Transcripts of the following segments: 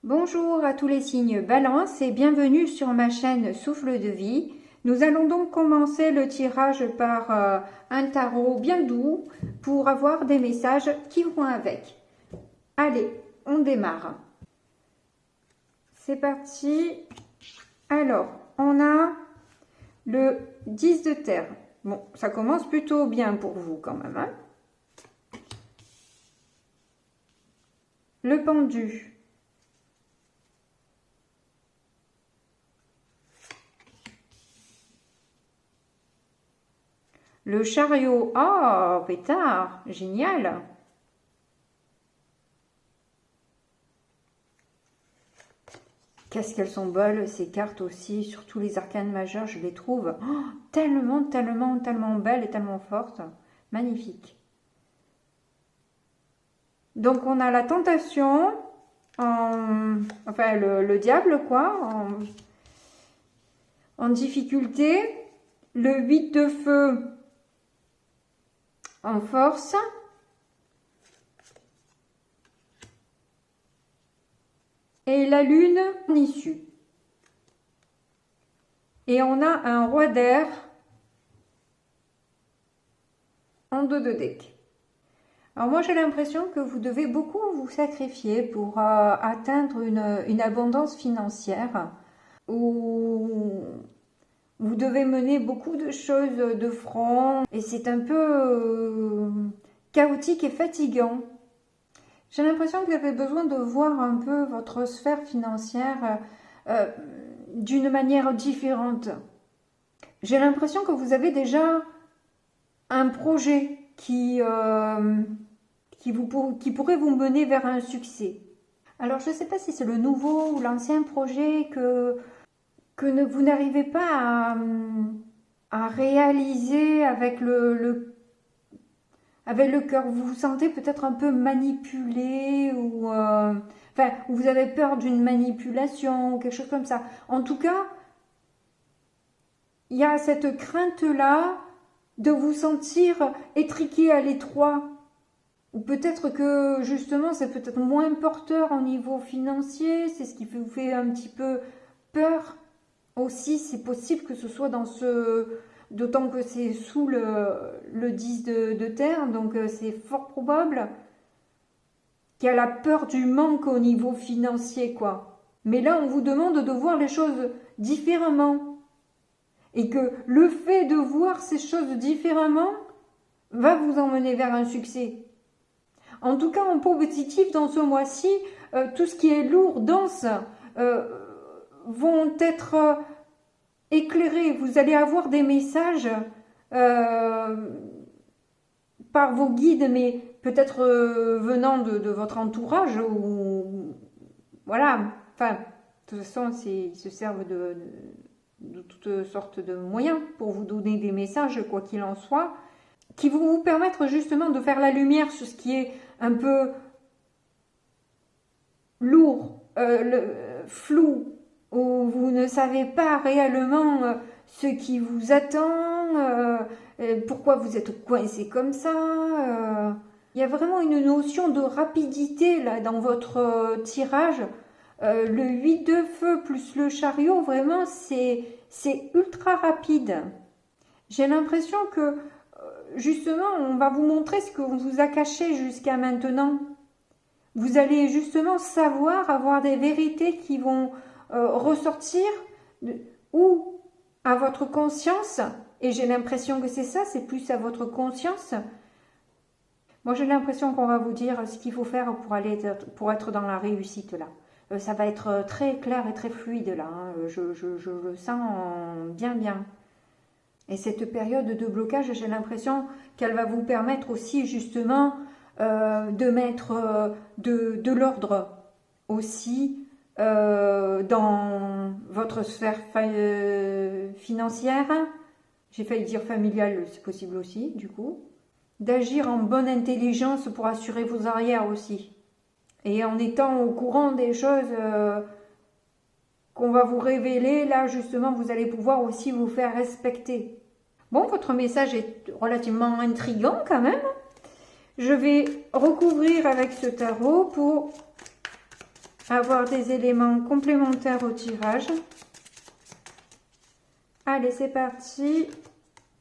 Bonjour à tous les signes Balance et bienvenue sur ma chaîne Souffle de Vie. Nous allons donc commencer le tirage par un tarot bien doux pour avoir des messages qui vont avec. Allez, on démarre. C'est parti. Alors, on a le 10 de terre. Bon, ça commence plutôt bien pour vous quand même, hein. Le pendu. Le chariot. Oh, pétard, génial. Qu'est-ce qu'elles sont belles, ces cartes aussi, surtout les arcanes majeures, je les trouve tellement belles et tellement fortes. Magnifique. Donc, on a la tentation, enfin, le diable, quoi, en difficulté. Le 8 de feu en force. Et la lune en issue. Et on a un roi d'air en dos de deck. Alors moi j'ai l'impression que vous devez beaucoup vous sacrifier pour atteindre une abondance financière. Où vous devez mener beaucoup de choses de front. Et c'est un peu chaotique et fatigant. J'ai l'impression que vous avez besoin de voir un peu votre sphère financière d'une manière différente. J'ai l'impression que vous avez déjà un projet qui pourrait vous mener vers un succès. Alors, je ne sais pas si c'est le nouveau ou l'ancien projet que vous n'arrivez pas à réaliser avec avec le cœur. Vous vous sentez peut-être un peu manipulé ou enfin, vous avez peur d'une manipulation ou quelque chose comme ça. En tout cas, il y a cette crainte-là de vous sentir étriqué à l'étroit. Ou peut-être que justement, c'est peut-être moins porteur au niveau financier. C'est ce qui vous fait un petit peu peur. Aussi, c'est possible que ce soit dans ce... D'autant que c'est sous le 10 de terre, donc c'est fort probable qu'il y a la peur du manque au niveau financier, quoi. Mais là, on vous demande de voir les choses différemment. Et que le fait de voir ces choses différemment va vous emmener vers un succès. En tout cas, en positif, dans ce mois-ci, tout ce qui est lourd, dense, vont être éclairés. Vous allez avoir des messages par vos guides, mais peut-être venant de votre entourage ou voilà. Enfin, de toute façon, ils se servent de toutes sortes de moyens pour vous donner des messages, quoi qu'il en soit, qui vont vous permettre justement de faire la lumière sur ce qui est un peu lourd, flou, où vous ne savez pas réellement ce qui vous attend, pourquoi vous êtes coincé comme ça. Il y a vraiment une notion de rapidité là dans votre tirage. Le 8 de feu plus le chariot, vraiment, c'est ultra rapide. J'ai l'impression que, justement, on va vous montrer ce qu'on vous a caché jusqu'à maintenant. Vous allez justement savoir, avoir des vérités qui vont ressortir ou à votre conscience, et j'ai l'impression que c'est ça, c'est plus à votre conscience. Moi, j'ai l'impression qu'on va vous dire ce qu'il faut faire pour être dans la réussite là. Ça va être très clair et très fluide là, hein. Je le sens bien. Et cette période de blocage, j'ai l'impression qu'elle va vous permettre aussi justement de mettre de l'ordre aussi dans votre sphère financière. J'ai failli dire familiale, c'est possible aussi du coup. D'agir en bonne intelligence pour assurer vos arrières aussi. Et en étant au courant des choses qu'on va vous révéler, là justement, vous allez pouvoir aussi vous faire respecter. Bon, votre message est relativement intriguant quand même. Je vais recouvrir avec ce tarot pour avoir des éléments complémentaires au tirage. Allez, c'est parti.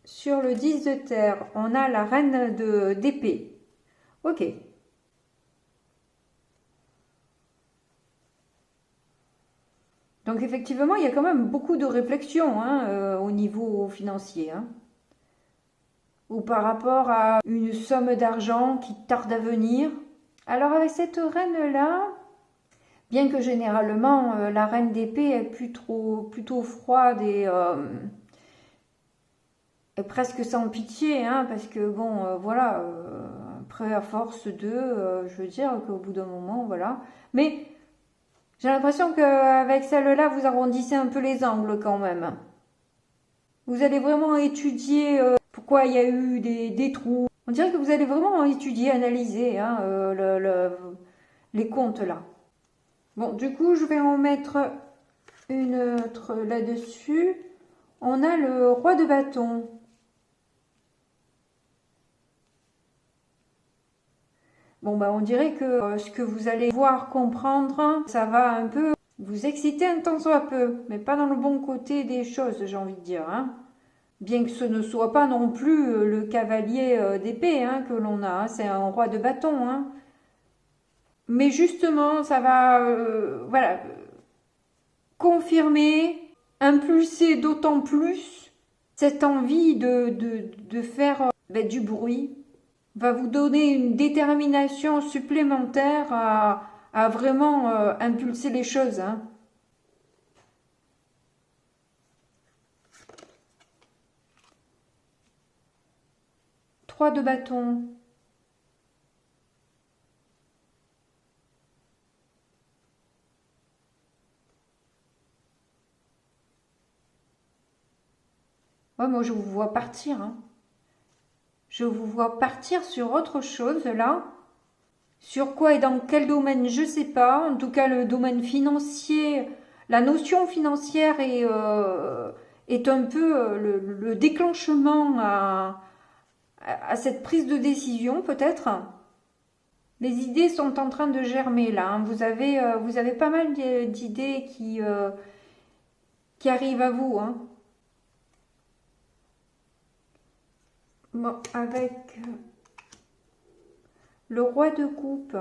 Sur le 10 de terre, on a la reine d'épée. Ok. Donc effectivement, il y a quand même beaucoup de réflexion hein, au niveau financier. Hein. Ou par rapport à une somme d'argent qui tarde à venir. Alors avec cette reine-là, bien que généralement la reine d'épée est plutôt froide et presque sans pitié, hein, parce que bon, voilà, après à force de, je veux dire qu'au bout d'un moment, voilà. Mais j'ai l'impression qu'avec celle-là, vous arrondissez un peu les angles quand même. Vous allez vraiment étudier pourquoi il y a eu des trous. On dirait que vous allez vraiment étudier, analyser hein, les comptes là. Bon, du coup, je vais en mettre une autre là-dessus. On a le roi de bâton. Bon, bah, on dirait que ce que vous allez voir, comprendre, ça va un peu vous exciter un tant soit peu, mais pas dans le bon côté des choses, j'ai envie de dire. Hein. Bien que ce ne soit pas non plus le cavalier d'épée hein, que l'on a, hein. C'est un roi de bâton. Hein. Mais justement, ça va voilà, confirmer, impulser d'autant plus cette envie de faire du bruit, va vous donner une détermination supplémentaire à vraiment impulser les choses. Hein. Trois de bâton. Ouais, moi je vous vois partir. Hein. Je vous vois partir sur autre chose là. Sur quoi et dans quel domaine, je ne sais pas. En tout cas, le domaine financier, la notion financière est un peu le déclenchement à cette prise de décision, peut-être. Les idées sont en train de germer là. Hein. Vous avez pas mal d'idées qui arrivent à vous. Hein. Bon, avec le roi de coupe,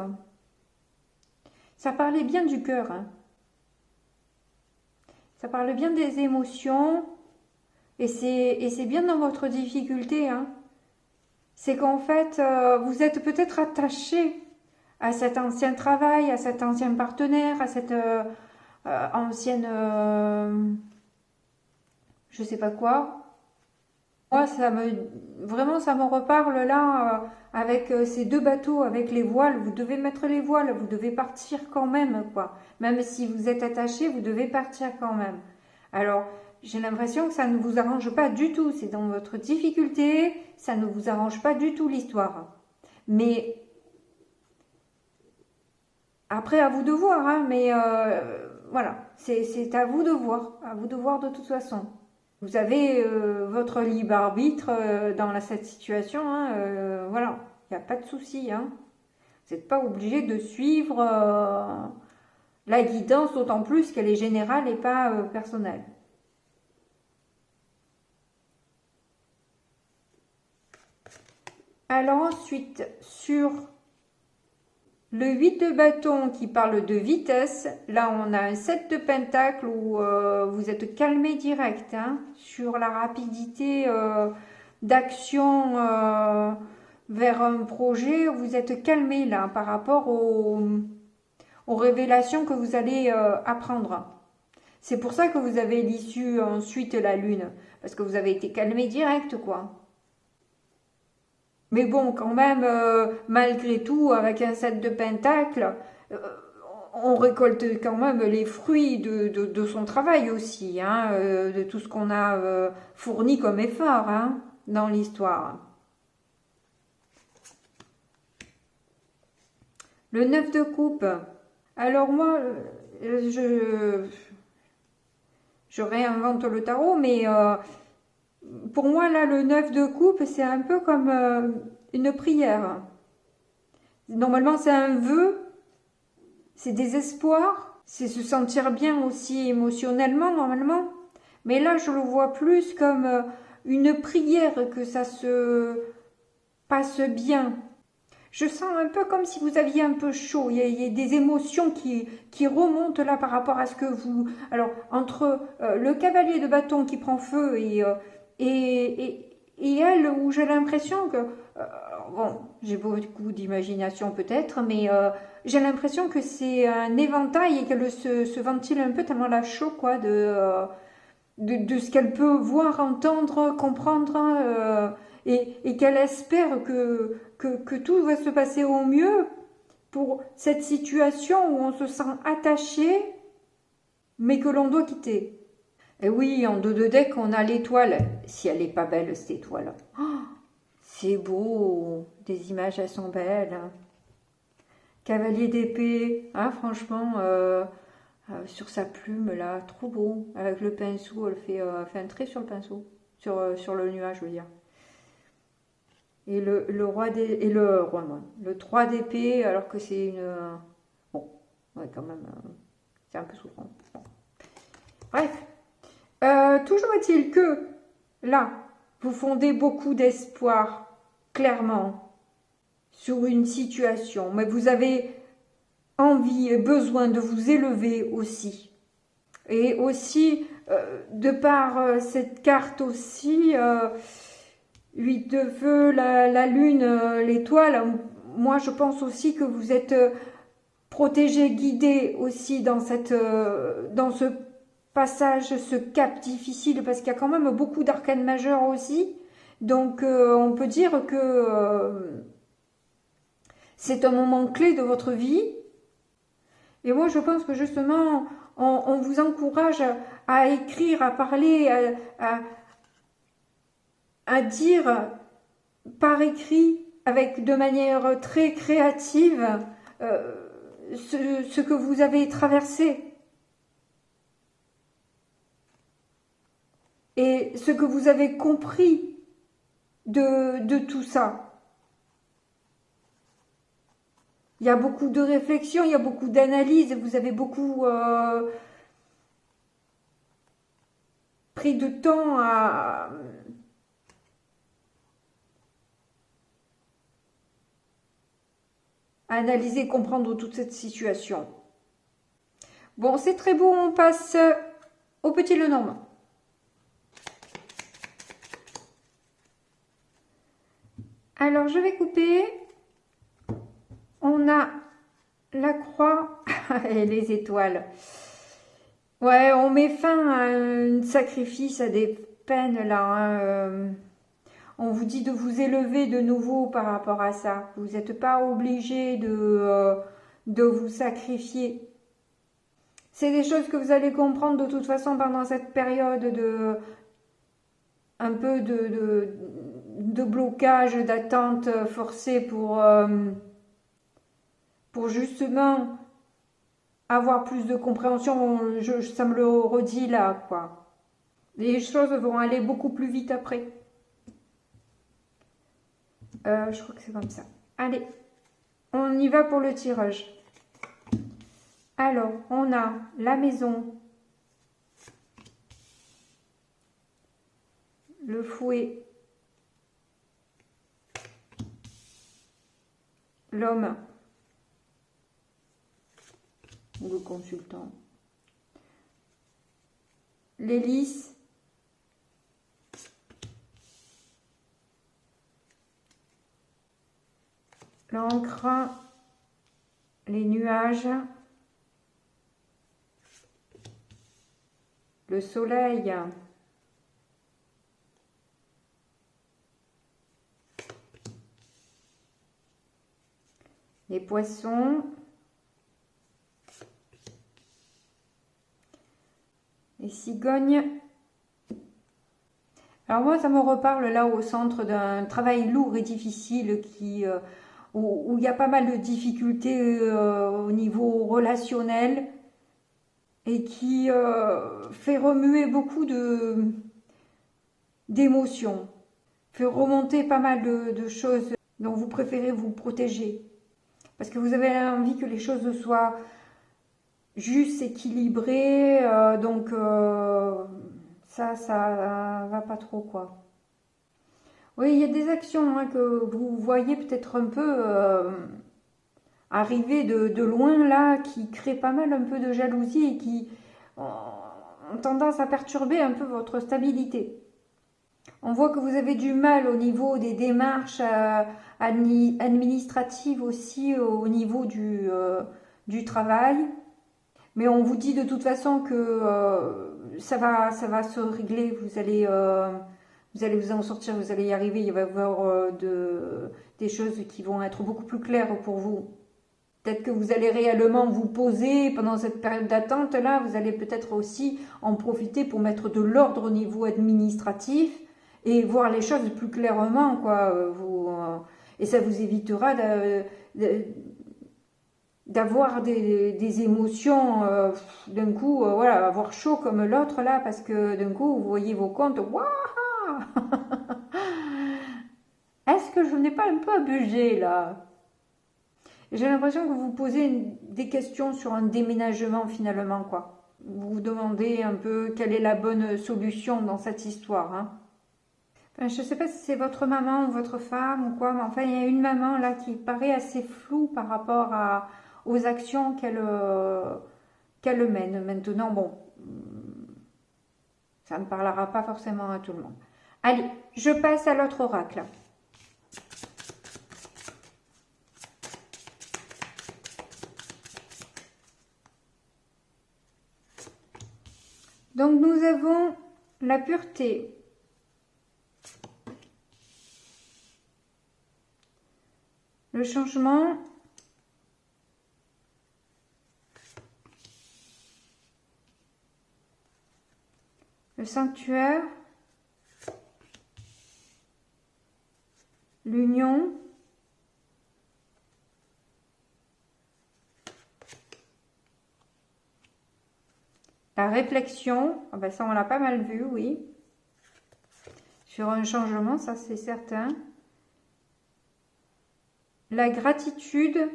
ça parlait bien du cœur. Hein. Ça parle bien des émotions. Et c'est bien dans votre difficulté. Hein. C'est qu'en fait, vous êtes peut-être attaché à cet ancien travail, à cet ancien partenaire, à cette ancienne... je sais pas quoi. Moi, vraiment, ça me reparle là, avec ces deux bateaux, avec les voiles. Vous devez mettre les voiles, vous devez partir quand même, quoi. Même si vous êtes attaché, vous devez partir quand même. Alors, j'ai l'impression que ça ne vous arrange pas du tout. C'est dans votre difficulté, ça ne vous arrange pas du tout l'histoire. Mais, après, à vous de voir, hein, mais voilà, c'est à vous de voir de toute façon. Vous avez votre libre arbitre dans cette situation, hein, voilà, il n'y a pas de souci. Hein. Vous n'êtes pas obligé de suivre la guidance, d'autant plus qu'elle est générale et pas personnelle. Alors ensuite, sur le 8 de bâton qui parle de vitesse, là on a un 7 de pentacle où vous êtes calmé direct hein, sur la rapidité d'action vers un projet, vous êtes calmé là par rapport aux révélations que vous allez apprendre. C'est pour ça que vous avez l'issue ensuite la lune, parce que vous avez été calmé direct quoi. Mais bon, quand même, malgré tout, avec un 7 de pentacle, on récolte quand même les fruits de son travail aussi, hein, de tout ce qu'on a fourni comme effort hein, dans l'histoire. Le 9 de coupe. Alors moi, je réinvente le tarot, mais... pour moi, là, le 9 de coupe, c'est un peu comme une prière. Normalement, c'est un vœu. c'est des espoirs, c'est se sentir bien aussi émotionnellement normalement. Mais là, je le vois plus comme une prière que ça se passe bien. Je sens un peu comme si vous aviez un peu chaud. Il y a des émotions qui remontent là par rapport à ce que vous... Alors, entre le cavalier de bâton qui prend feu et elle, où j'ai l'impression que... bon, j'ai beaucoup d'imagination peut-être, mais j'ai l'impression que c'est un éventail et qu'elle se ventile un peu tellement la chaud, quoi, de ce qu'elle peut voir, entendre, comprendre, et qu'elle espère que tout va se passer au mieux pour cette situation où on se sent attaché, mais que l'on doit quitter. Et oui, en dos de deck, on a l'étoile. Si elle n'est pas belle, cette étoile. Oh, c'est beau. Des images, elles sont belles. Cavalier d'épée. Ah, franchement, sur sa plume, là, trop beau. Avec le pinceau, elle fait un trait sur le pinceau. Sur le nuage, je veux dire. Et le roi des... Et le 3 d'épée, alors que c'est une... bon, ouais, quand même, c'est un peu souffrant. Bon. Bref. Toujours est-il que, là, vous fondez beaucoup d'espoir, clairement, sur une situation. Mais vous avez envie et besoin de vous élever aussi. Et aussi, de par cette carte aussi... 8 de feu, la lune, l'étoile, moi je pense aussi que vous êtes protégé, guidé aussi dans ce passage, ce cap difficile, parce qu'il y a quand même beaucoup d'arcanes majeures aussi. Donc on peut dire que c'est un moment clé de votre vie. Et moi je pense que justement, on vous encourage à écrire, à parler, à dire par écrit, de manière très créative, ce que vous avez traversé. Et ce que vous avez compris de tout ça. Il y a beaucoup de réflexion, il y a beaucoup d'analyse, vous avez beaucoup pris de temps à analyser, comprendre toute cette situation. Bon, c'est très beau, on passe au petit Lenormand. Alors, je vais couper. On a la croix et les étoiles. Ouais, on met fin à un sacrifice, à des peines là. Hein, on vous dit de vous élever de nouveau par rapport à ça. Vous n'êtes pas obligé de vous sacrifier. C'est des choses que vous allez comprendre de toute façon pendant cette période un peu de blocage, d'attente forcée pour justement avoir plus de compréhension. Ça me le redit là, quoi. Les choses vont aller beaucoup plus vite après. Je crois que c'est comme ça. Allez, on y va pour le tirage. Alors, on a la maison, le fouet, l'homme ou le consultant, l'hélice, l'encre, les nuages, le soleil, les poissons, les cigognes. Alors moi, ça me reparle là au centre d'un travail lourd et difficile où il y a pas mal de difficultés au niveau relationnel et qui fait remuer beaucoup d'émotions, fait remonter pas mal de choses dont vous préférez vous protéger. Parce que vous avez envie que les choses soient juste, équilibré, donc ça va pas trop, quoi. Oui, il y a des actions hein, que vous voyez peut-être un peu arriver de loin là, qui créent pas mal un peu de jalousie et qui ont tendance à perturber un peu votre stabilité. On voit que vous avez du mal au niveau des démarches administratives aussi, au niveau du travail. Mais on vous dit de toute façon que ça va se régler, vous allez vous en sortir, vous allez y arriver, il va y avoir des choses qui vont être beaucoup plus claires pour vous. Peut-être que vous allez réellement vous poser pendant cette période d'attente là, vous allez peut-être aussi en profiter pour mettre de l'ordre au niveau administratif et voir les choses plus clairement, quoi. Et ça vous évitera d'avoir des émotions d'un coup, voilà, avoir chaud comme l'autre là, parce que d'un coup vous voyez vos comptes, waouh. Est-ce que je n'ai pas un peu abusé là? J'ai l'impression que vous posez des questions sur un déménagement finalement, quoi. Vous vous demandez un peu quelle est la bonne solution dans cette histoire, hein. Enfin, je ne sais pas si c'est votre maman ou votre femme ou quoi, mais enfin il y a une maman là qui paraît assez floue par rapport aux actions qu'elle mène. Maintenant, bon, ça ne parlera pas forcément à tout le monde. Allez, je passe à l'autre oracle. Donc nous avons la pureté, le changement, le sanctuaire, l'union, la réflexion. Ah ben ça on l'a pas mal vu, oui, sur un changement, ça c'est certain. La gratitude,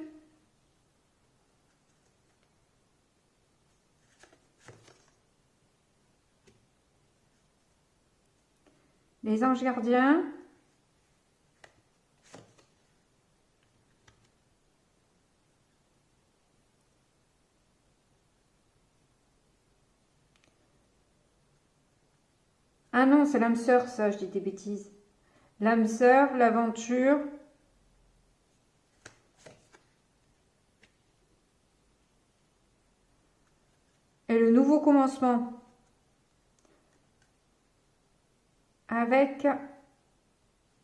les anges gardiens, ah non, c'est l'âme sœur, ça, je dis des bêtises. L'âme sœur, l'aventure, et le nouveau commencement. Avec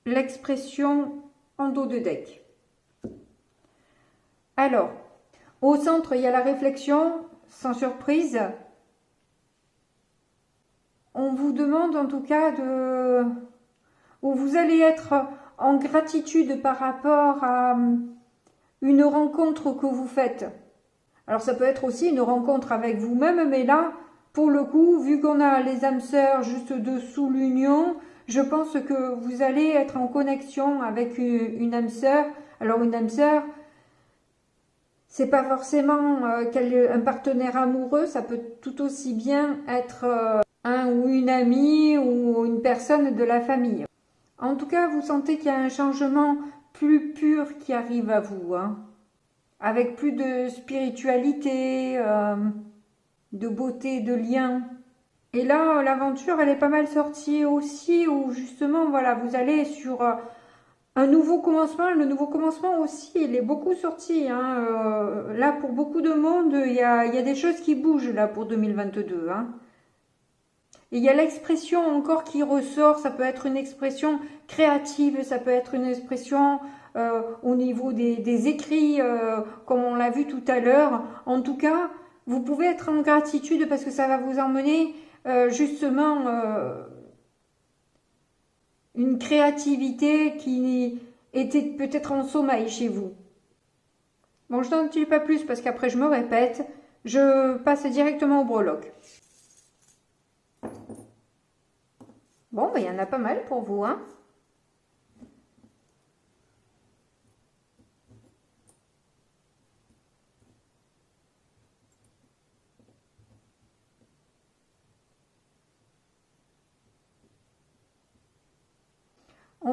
l'expression en dos de deck. Alors, au centre, il y a la réflexion, sans surprise. On vous demande en tout cas où vous allez être en gratitude par rapport à une rencontre que vous faites. Alors ça peut être aussi une rencontre avec vous-même, mais là, pour le coup, vu qu'on a les âmes sœurs juste dessous l'union, je pense que vous allez être en connexion avec une âme sœur. Alors une âme sœur, c'est pas forcément un partenaire amoureux, ça peut tout aussi bien être un ou une amie ou une personne de la famille. En tout cas, vous sentez qu'il y a un changement plus pur qui arrive à vous, hein, avec plus de spiritualité, de beauté, de lien. Et là, l'aventure, elle est pas mal sortie aussi, où justement, voilà, vous allez sur un nouveau commencement. Le nouveau commencement aussi, il est beaucoup sorti, hein. Là, pour beaucoup de monde, il y a des choses qui bougent là pour 2022, hein. Et il y a l'expression encore qui ressort, ça peut être une expression créative, ça peut être une expression au niveau des écrits, comme on l'a vu tout à l'heure. En tout cas, vous pouvez être en gratitude parce que ça va vous emmener justement une créativité qui était peut-être en sommeil chez vous. Bon, je n'en dis pas plus parce qu'après je me répète. Je passe directement au breloque. Bon, ben, il y en a pas mal pour vous, hein.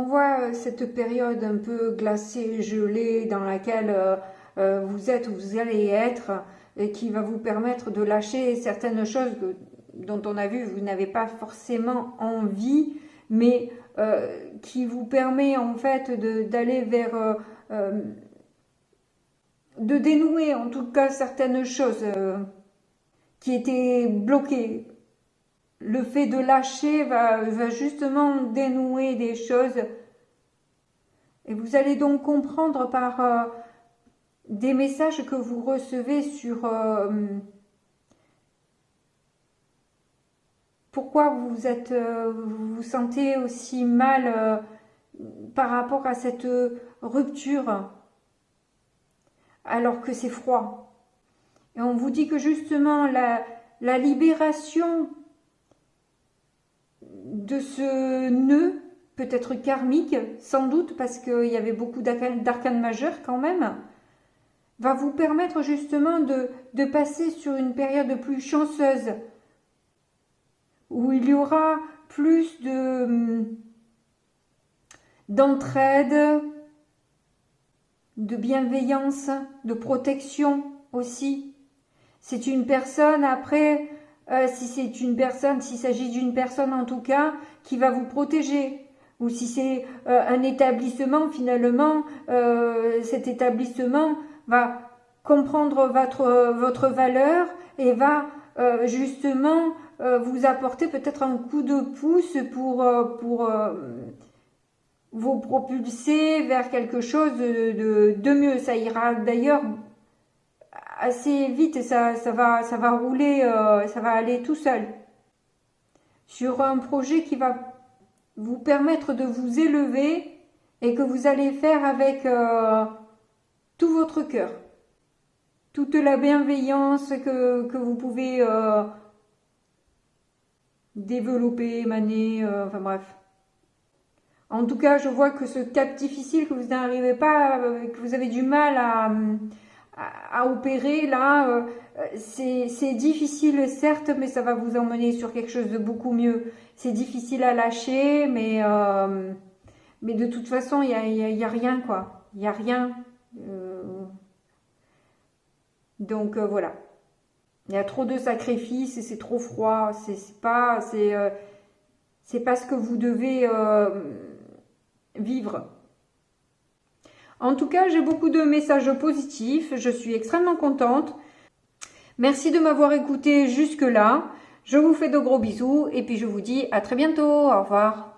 renvoie cette période un peu glacée, gelée, dans laquelle vous êtes ou vous allez être, et qui va vous permettre de lâcher certaines choses dont on a vu vous n'avez pas forcément envie, mais qui vous permet en fait d'aller vers, de dénouer en tout cas certaines choses qui étaient bloquées. Le fait de lâcher va justement dénouer des choses, et vous allez donc comprendre par des messages que vous recevez sur pourquoi vous vous sentez aussi mal par rapport à cette rupture alors que c'est froid. Et on vous dit que justement la libération de ce nœud, peut-être karmique, sans doute, parce qu'il y avait beaucoup d'arcanes majeures quand même, va vous permettre justement de passer sur une période plus chanceuse, où il y aura plus d'entraide, de bienveillance, de protection aussi. C'est une personne, après, s'il s'agit d'une personne en tout cas, qui va vous protéger. Ou si c'est un établissement, finalement, cet établissement va comprendre votre valeur et va justement vous apporter peut-être un coup de pouce pour vous propulser vers quelque chose de mieux. Ça ira d'ailleurs assez vite et ça va rouler, ça va aller tout seul. Sur un projet qui va vous permettre de vous élever et que vous allez faire avec tout votre cœur. Toute la bienveillance que vous pouvez développer, émaner, enfin bref. En tout cas, je vois que ce cap difficile que vous n'arrivez pas, que vous avez du mal à opérer là, c'est difficile certes, mais ça va vous emmener sur quelque chose de beaucoup mieux. C'est difficile à lâcher, mais de toute façon, il y a rien quoi. Il n'y a rien. Donc voilà. Il y a trop de sacrifices et c'est trop froid. C'est pas ce que vous devez vivre. En tout cas, j'ai beaucoup de messages positifs. Je suis extrêmement contente. Merci de m'avoir écouté jusque-là. Je vous fais de gros bisous et puis je vous dis à très bientôt. Au revoir.